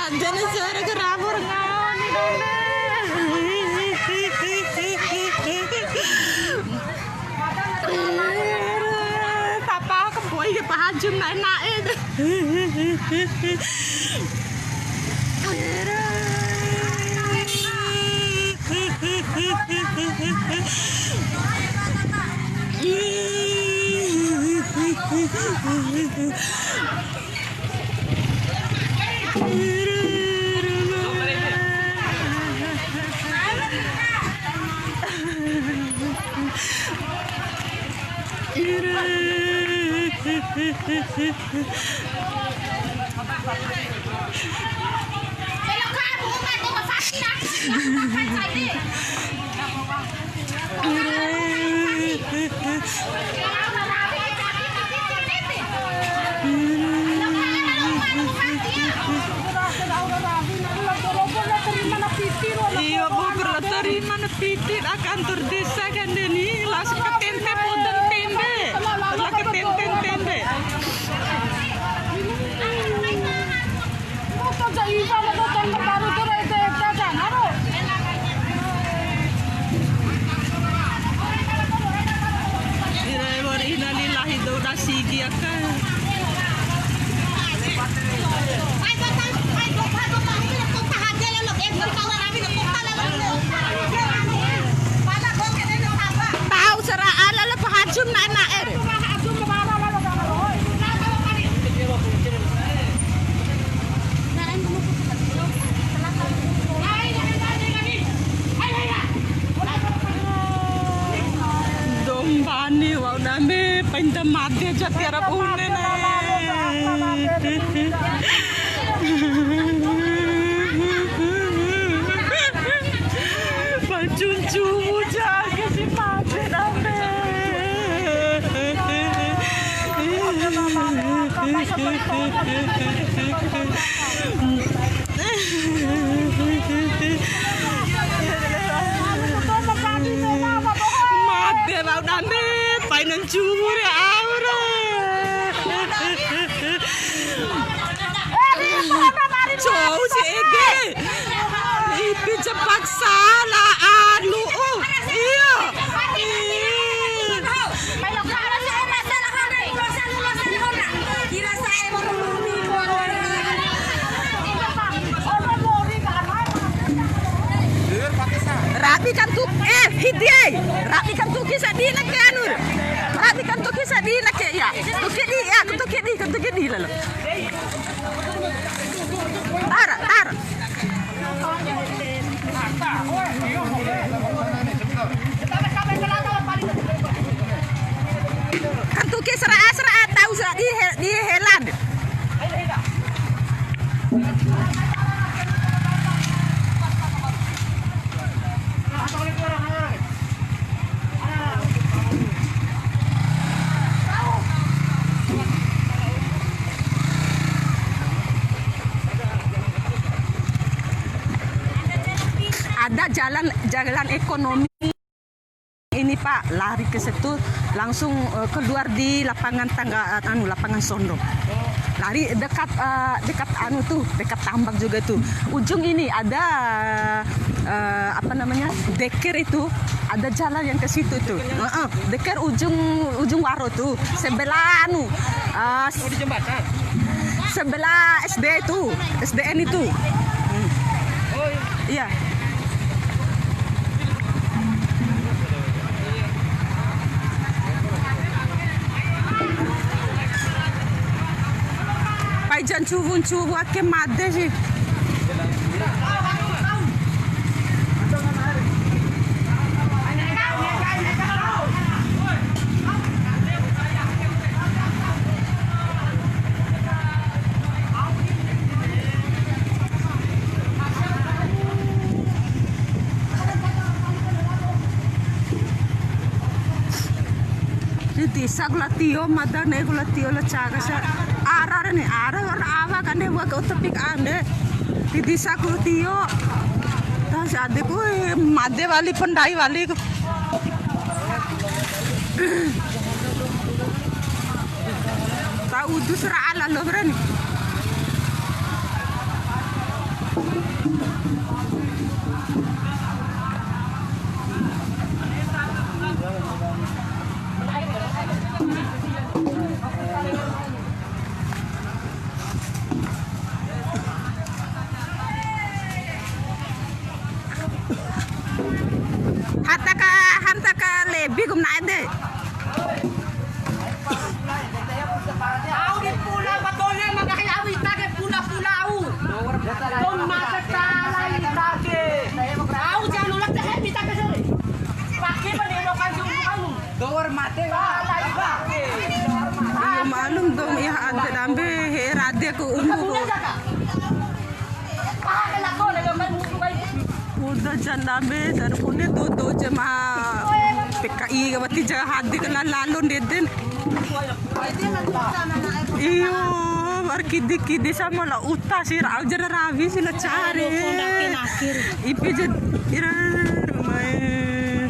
Madene suara kerabur ngawan papa keboy ke pahajum enak itu. Iya bu terima pitit akan terdesa kan Deni langsung ke tempe podan tempe lah ke tempe innalillahi wa sigi akan tahu seraan lah pahajum nak dombani wau dame pinta mati jatiara pune Cucu jaga si mati dame mati mau dame painan cumur ya aura jauh si Ege ipi cepat salah alu iya rapi kan tuh hidai rapi kan tuh kisah di nak anur rapi kan tuh kisah di nak ya tuh kedi lalu tar kan tuh kisah tahu di helan ada jalan ekonomi ini Pak, lari ke situ langsung keluar di lapangan lapangan Sondo. Lari dekat dekat tambak juga tuh. Ujung ini ada deker itu, ada jalan yang ke situ tuh. Deker ujung waro tuh, sebelah di jembatan. Sebelah SD itu, SDN itu. Iya. Paijan cubu ake made sih. Disa gulatio madane gulatio la caga sa ara awa kan wa ko topik ande di disa gulatio ta sade ko madde wali pandai wali ko ta udu sera ala lo berani Hanta ka lebih gum na ide. Au di pula batole magahiawi tage pula-pula au. Don mata talai tage. Au jangan ulat teh bisa ke sore. Pakai panelo kan kamu. Dor mate ba. Iya malum dong ya ada dambe herade ko umbu. Udah jandabe dar pune do jema PKI gawati jahat di kena lalon deden. Iyo war kidi sama la uta sih rau jara ravi sih la cari. Ipi jad ira mai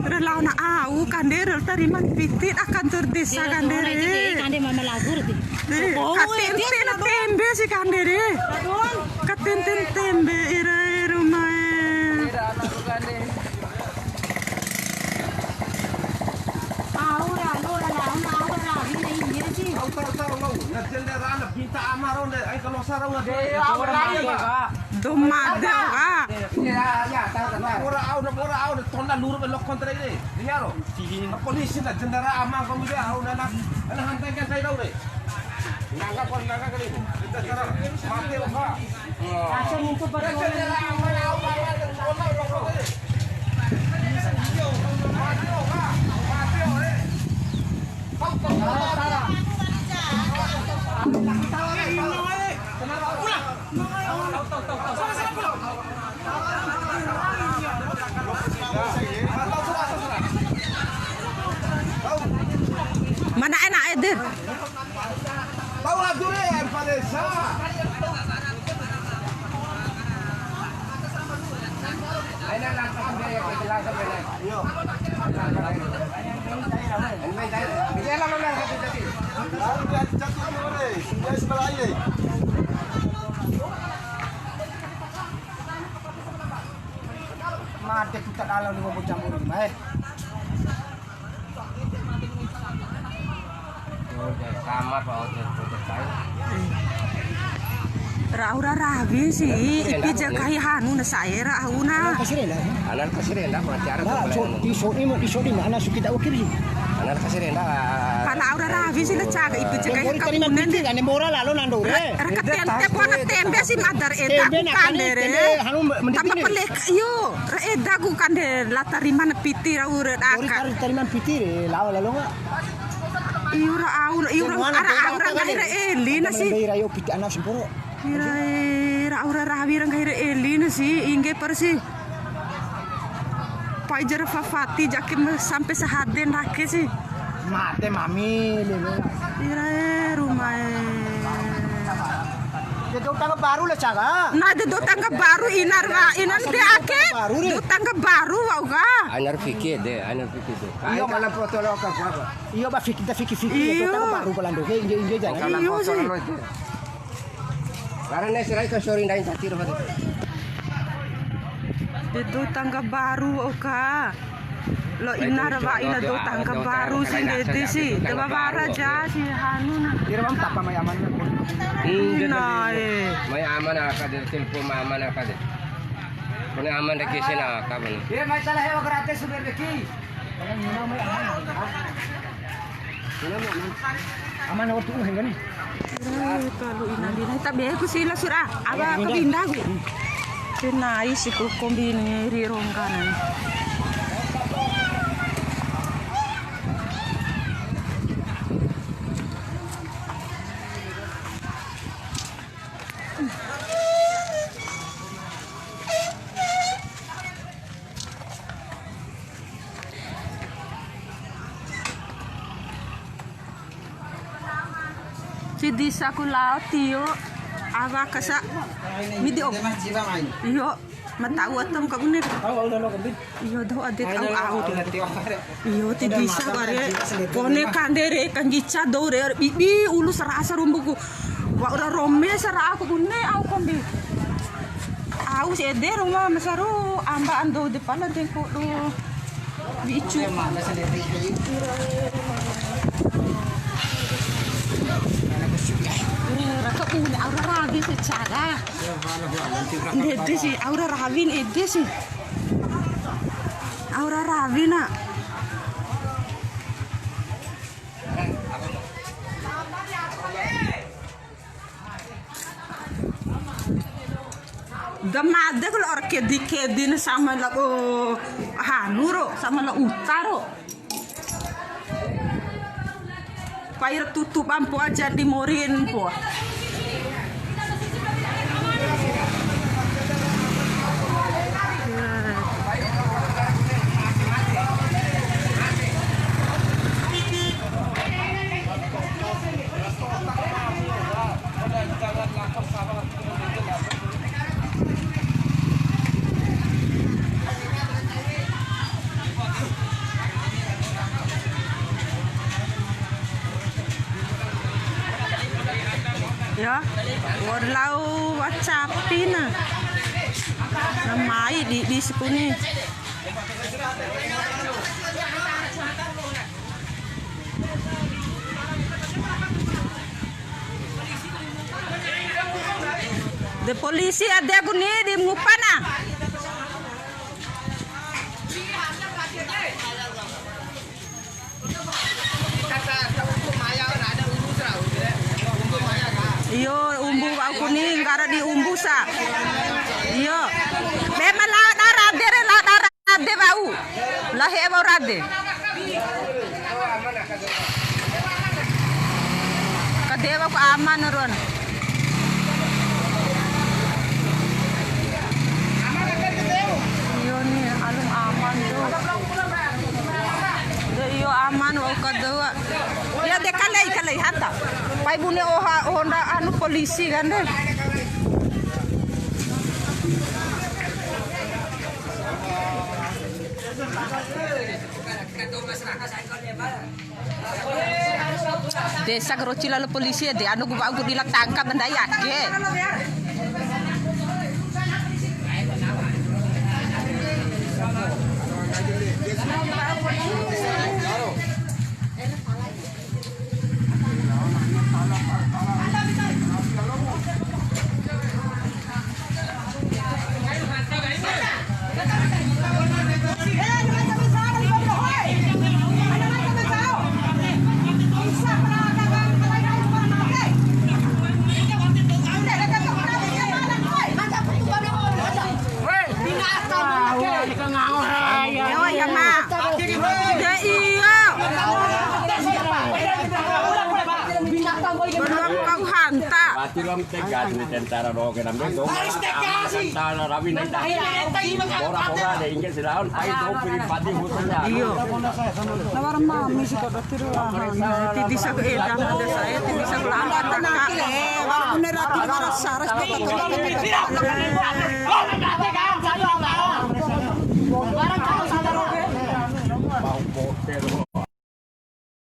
ira na au kandere tariman pitit akan terdesa kandere. Kande mama lagur di. Katen tembe sih kandere. Katen tembe ira mai. Mana enak Edir? Tahu adure Vanessa. Aina lantam dia kelas bela. Yo. Dia lalu lah kata tadi. Jatuh boleh. Dia sebelah ini. Mati kita kalau ni mau campur ni, baik. Sama Pak Raura ravi sih, ipi jagai hanu na saya rauna. Anak kasirenda pengacara di mana kita ukir sih. Anak kasirenda. Kana aura ravi sih na caga ipi jagai kapunen deh. Kan moral lalu nando re. Rekatente pona tembe si madar eta kandere. Tamba pelek yo, eda ku kandere latari mana piti raura aka. Tariman piti lalu nggak. Iura aura ngahira eli na si. Rayo piti anak sempuro. Aura ravi rang ngahira eli na si ingge persi. Pajar fafati jakim sampai sehaden rake sih. Mate mami lele. Rumah. Itu tangga baru lah caga. Nah itu tangga baru inar de ake. Itu tangga baru auga. Anar fikir deh. Iyo mana protokol apa? Iyo ba fikir itu tangga baru pelando. Inge jangan. Iyo sih. Karena serai ke sorin dain tatir apa? Itu tangga baru auga. Lo inar ba ina do tangga baru sih dede sih. Deba bara ja sih hanuna. Kira bang tapa mayaman. May aman aka deh, telepon aman aka deh. Kone aman deh kisi na aka bang. Dia mai salah hewa gratis sudah beki. Aman waktu hengan. Kalau ina dina tabe ku sila sura. Aba kabinda ku. Kenai si ku kombini rirongkanan. Si disa ko lao tiyo awa kasa midio iyo matawat tong kabunir iyo do adet au iyo ti disa bare kone kandere kan gica dore bibi ulu serasa rumbuku wa ora rome sara aku bunne au kombi aus ede rumah masaru amba ando de pala tengko do bicu raka punya aura rabi secara ede sih aura ravin ede sih aura ravina Damada kalau orang kedi sama la hanuro sama la utaro. Pair tutup ampo aja di morin po. Ya, warlau wacapi na namai di sekuni. De polisi ada guni di Mupana. Iyo umbu aku nih karena di umbu sa. Iyo. Memang la darade bau. Lah hebo rade. Kadewa ko aman ron. Iyo nih alung aman do. Iyo aman o kadewa. Ya de kalai hata. Pai bune honda anu polisi kan deh. Desa Geroci lalu polisi deh anu gua dilak tangkap dan dayak ke. Tilam tegas ni tentara roke nambe do. Tentara rabi nai dah. Bora de inge silaun ai do pribadi hutnya. Iyo. Nawar mami sih kada tiru. Tidi sa edang ada saya tidi sa lama tak. Walaupun rati waras saras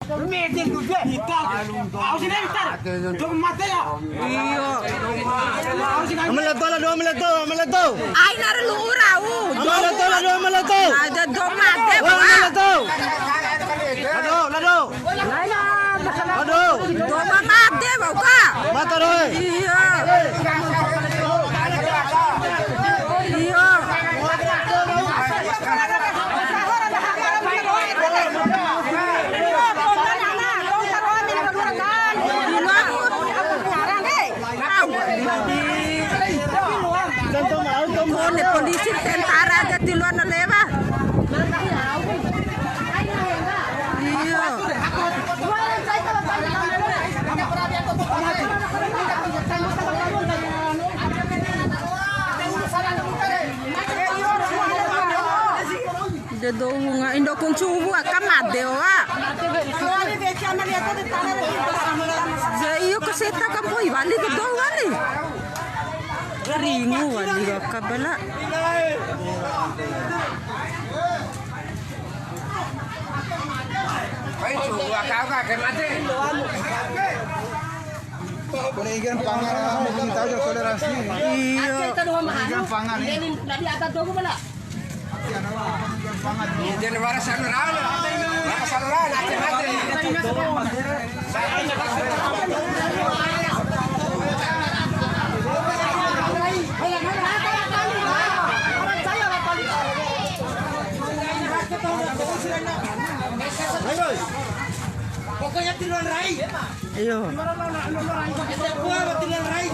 Meeting tujuh, aku sini bentar, jom mati ya. Iyo. Amalato. Ay naru urau. Amalato. Ada domate. Lado. Domate bau ka. Mata roy. Iya. Iya. Polisi tentara aja di luar lewat. Iya. Dedonga indo kuncubu akamade wa. Iyo keseta kampo ibali kedo wali. Ringu wali kabala. Baik, gua kau ke mati. Kung igan pangan, mungkin tahu je toleransi. Iyo. Kita doa mahal. Igan pangan ni. Ini tadi ada doa bala. Igan pangan. Jadi waras saluran. Waras saluran. Pokoknya tiluan rai. Iyo. Tiluan rai.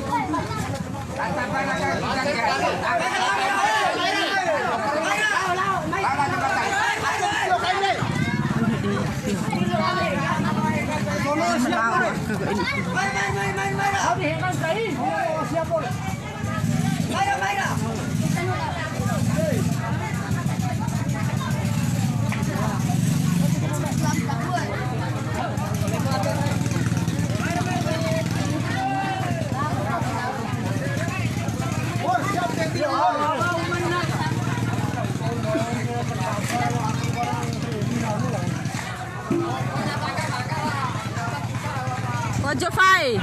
Ojo Fai.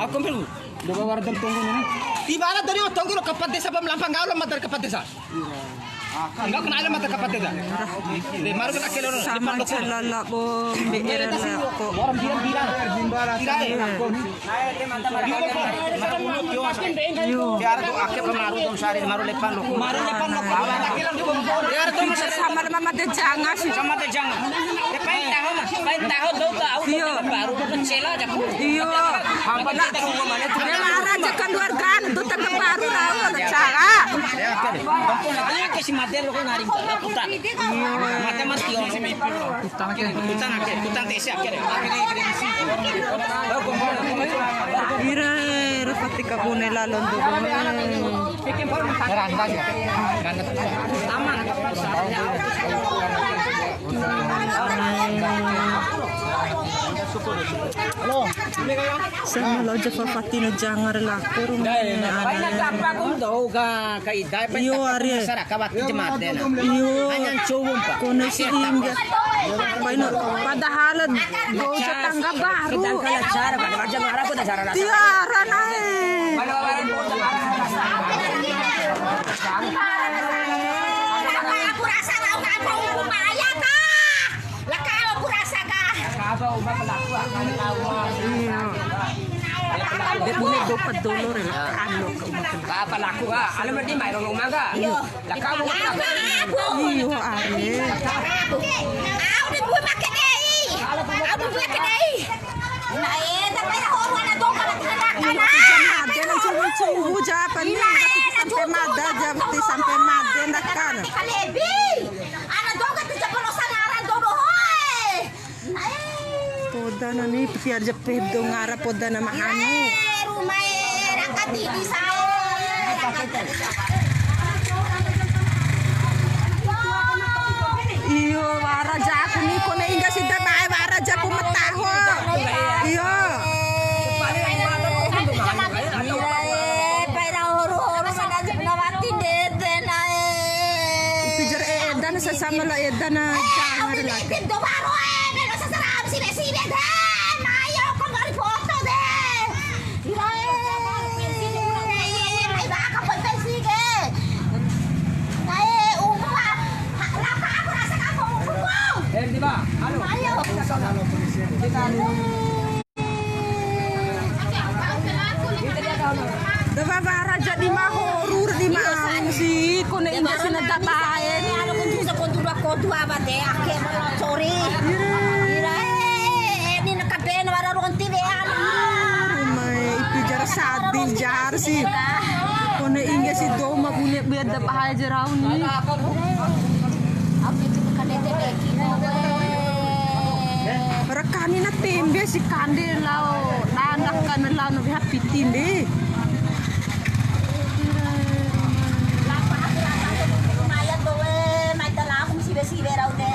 Aku ambil. Dua warga tunggu ini. Di mana dari tunggu lo kapat desa pemelampang kau lo matar kapat desa. Enggak kena alam matar kapat desa. Di mana kena kilo lo Sama jalala po. Biira na ko. orang bilang. Biar tu akhir kemaru dong sari maru lepan lo. Sama naman madajanga si. Sama te jangan. Pain tahu do ka au baru pencela aja. Iyo. Yang arah jakan luar gan itu tak baru rawa cara. Kampung si mater lo kan hari putan. Mate mati orang. Putan te siap kere. Ira pati ka kune lalon do. Sama lo jafa pati na jangar la kurung. Apa kung do ka kaidai pa. Iyo ari. Sara ka bakit jemaat na. Iyo. Hanya cowok pa. Kuno si Inga. Paino padahal go sa tangga baru. Cara pada macam arah ko cara. Tiara na eh. Aku rasa kau tak mau upaya ta. Laka aku rasa ka. Dia punya dopat dolor ya. Ano ka. Apa laku ka? Alam mo di mayroong umaga. Laka mo ka. Iyo ari. Aku di buat makan deh. Aku buat makan deh. Nah, tapi orang ada dong kalau tidak kana. Dia nang suhu japan ni sampai mada jabti sampai mada nakana. Kalebi. Ana dong ka tidak perlu sangaran dong hoy. Poda na ni piar japid do ngara poda na mahano. Rumah rakat di saya. Iyo wara jaku ni ko na inga sida bae wara jaku mataho. Iyo. Pijar edan sesama lo edan na jangar lagi. Pintu baru belum seseram sini deh. Ayo kau nggak foto deh. Ay baka pagpensi ke. Ay umpa. Lapa aku rasa kamu umpa. Di ba? Ano? Ayo. Daba wara jadi mahorur di maang si ko na inga sinadabae. tua bate ake mo sorry. Ira ni nakaben wala ron TV an. May ipijar sadin jar sih. Kone inge si do mabune beda bahaya jarau ni. Abi tu kadete beki no Rekani na tembe si kande lao anak kan lao no biha pitin deh. Maya to mai tala kum sibe rau de.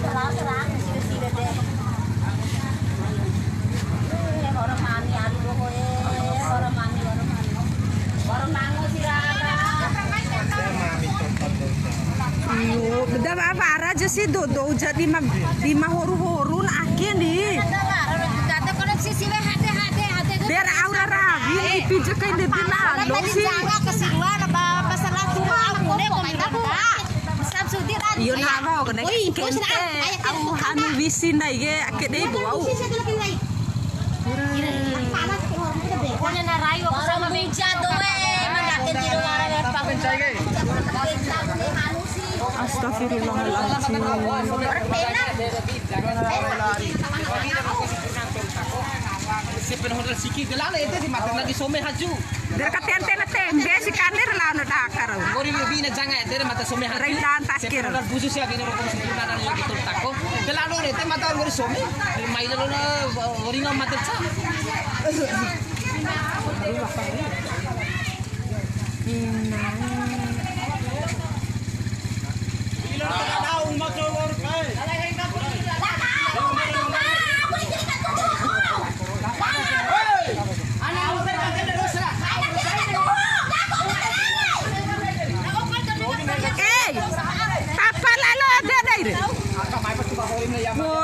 Tala serang sibe de. Orang mami aduh orang mami. Orang mango siraga. Iyo, beda apa aja sih do jadi di horu-horu na akin di. Kata koneksi sibe hade. Biar aura ravi ipija kay de binalo sih. Kesinwa na ba masalah tuwa ako ne ko may tanda. Masab sudir ad. Iyo na ba ko na kente. Ang anu wisin na ye akit deh buau. Kone na rayo ko sa mabija do magatin di luar pa. Astagfirullahaladzim. Sipen hotel siki gelala ete di makan lagi some haju. Dari katente na tembe si kanir lao na dakar. Gori lebih na janga ete mata some haju. Railan taskir. Hotel busu sia gini rokok sempurna dan lagi tul tako. Gelala ete mata gori some. Mai lo na gori na mata cha. Papa lalu ada deh. Mai pa tuba horim na yama.